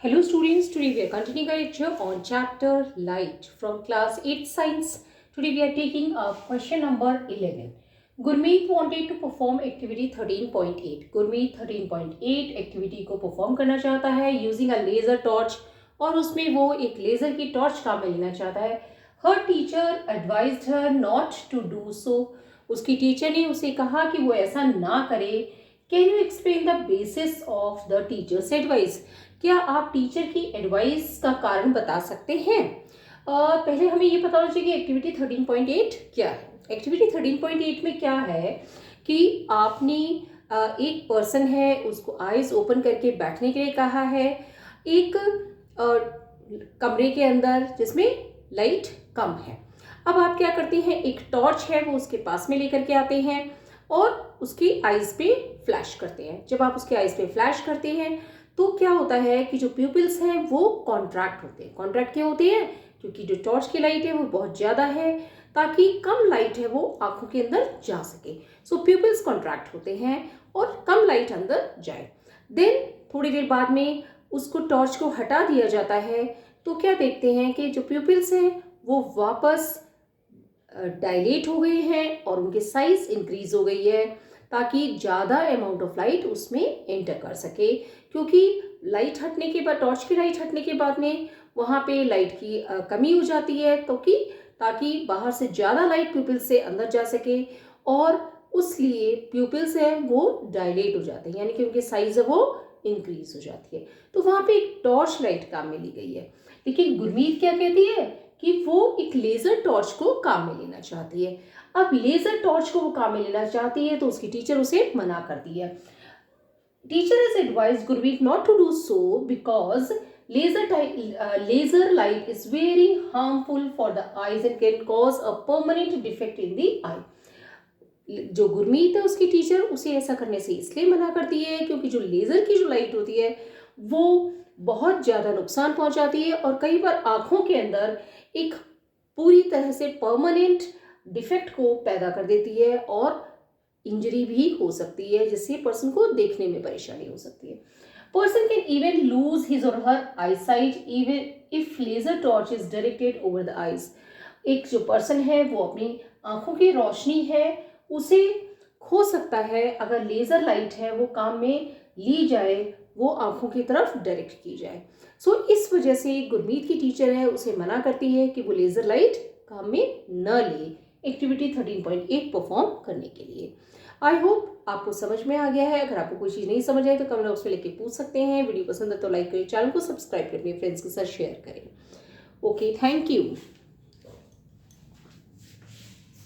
Hello students, today we are continuing our lecture on chapter Light from class 8 science. Today we are taking up question number 11. Gurmeet wanted to perform activity 13.8. Gurmeet 13.8 activity को perform करना चाहता है using a laser torch और उसमें वो एक laser की torch काम में लेना चाहता है. Her teacher advised her not to do so. उसकी टीचर ने उसे कहा कि वो ऐसा ना करे. Can you explain the basis of the teacher's advice? क्या आप टीचर की एडवाइस का कारण बता सकते हैं? पहले हमें ये पता होना चाहिए कि एक्टिविटी 13.8 क्या है. एक्टिविटी 13.8 में क्या है कि आपने एक पर्सन है उसको आईज ओपन करके बैठने के लिए कहा है एक कमरे के अंदर जिसमें लाइट कम है. अब आप क्या करते हैं, एक टॉर्च है वो उसके पास में लेकर के आते हैं और उसकी आईज पे फ्लैश करते हैं. जब आप उसके आईज पे फ्लैश करते हैं तो क्या होता है कि जो प्यूपिल्स हैं वो कॉन्ट्रैक्ट होते हैं. कॉन्ट्रैक्ट क्यों होते हैं? क्योंकि जो टॉर्च की लाइट है वो बहुत ज़्यादा है ताकि कम लाइट है वो आंखों के अंदर जा सके. सो प्यूपिल्स कॉन्ट्रैक्ट होते हैं और कम लाइट अंदर जाए. देन थोड़ी देर बाद में उसको टॉर्च को हटा दिया जाता है तो क्या देखते हैं कि जो प्यूपिल्स हैं वो वापस डायलेट हो गए हैं और उनके साइज इंक्रीज हो गई है ताकि ज़्यादा अमाउंट ऑफ लाइट उसमें एंटर कर सके. क्योंकि लाइट हटने के बाद, टॉर्च की लाइट हटने के बाद में वहाँ पे लाइट की कमी हो जाती है तो कि ताकि बाहर से ज़्यादा लाइट प्यूपिल्स से अंदर जा सके और उसलिए प्यूपिल्स हैं वो डायलेट हो जाते हैं, यानी कि उनके साइज है वो इंक्रीज हो जाती है. तो वहाँ पे एक टॉर्च लाइट काम में ली गई है. लेकिन गुरमीत क्या कहती है कि वो एक लेज़र टॉर्च को काम में लेना चाहती है. अब लेज़र टॉर्च को वो काम में लेना चाहती है तो उसकी टीचर उसे मना करती है. Teacher has advised Gurmeet not to do so because laser light is very harmful for the eyes and can cause a permanent defect in the eye. जो गुरमीत है उसकी टीचर उसे ऐसा करने से इसलिए मना करती है क्योंकि जो लेज़र की जो लाइट होती है वो बहुत ज़्यादा नुकसान पहुंचाती है और कई बार आँखों के अंदर एक पूरी तरह से परमानेंट डिफेक्ट को पैदा कर देती है और इंजरी भी हो सकती है जिससे पर्सन को देखने में परेशानी हो सकती है. Person can even lose his or her eyesight even if laser torch is directed over the eyes. एक जो पर्सन है वो अपनी आंखों की रोशनी है उसे खो सकता है अगर लेजर लाइट है वो काम में ली जाए, वो आंखों की तरफ डायरेक्ट की जाए. सो इस वजह से गुरमीत की टीचर है उसे मना करती है कि वो लेजर लाइट काम में न ले एक्टिविटी 13.8 परफॉर्म करने के लिए. आई होप आपको समझ में आ गया है. अगर आपको कोई चीज़ नहीं समझ आए तो कमेंट बॉक्स में लिख के पूछ सकते हैं. वीडियो पसंद है तो लाइक करें, चैनल को सब्सक्राइब करें, अपने फ्रेंड्स के साथ शेयर करें. Okay, thank you.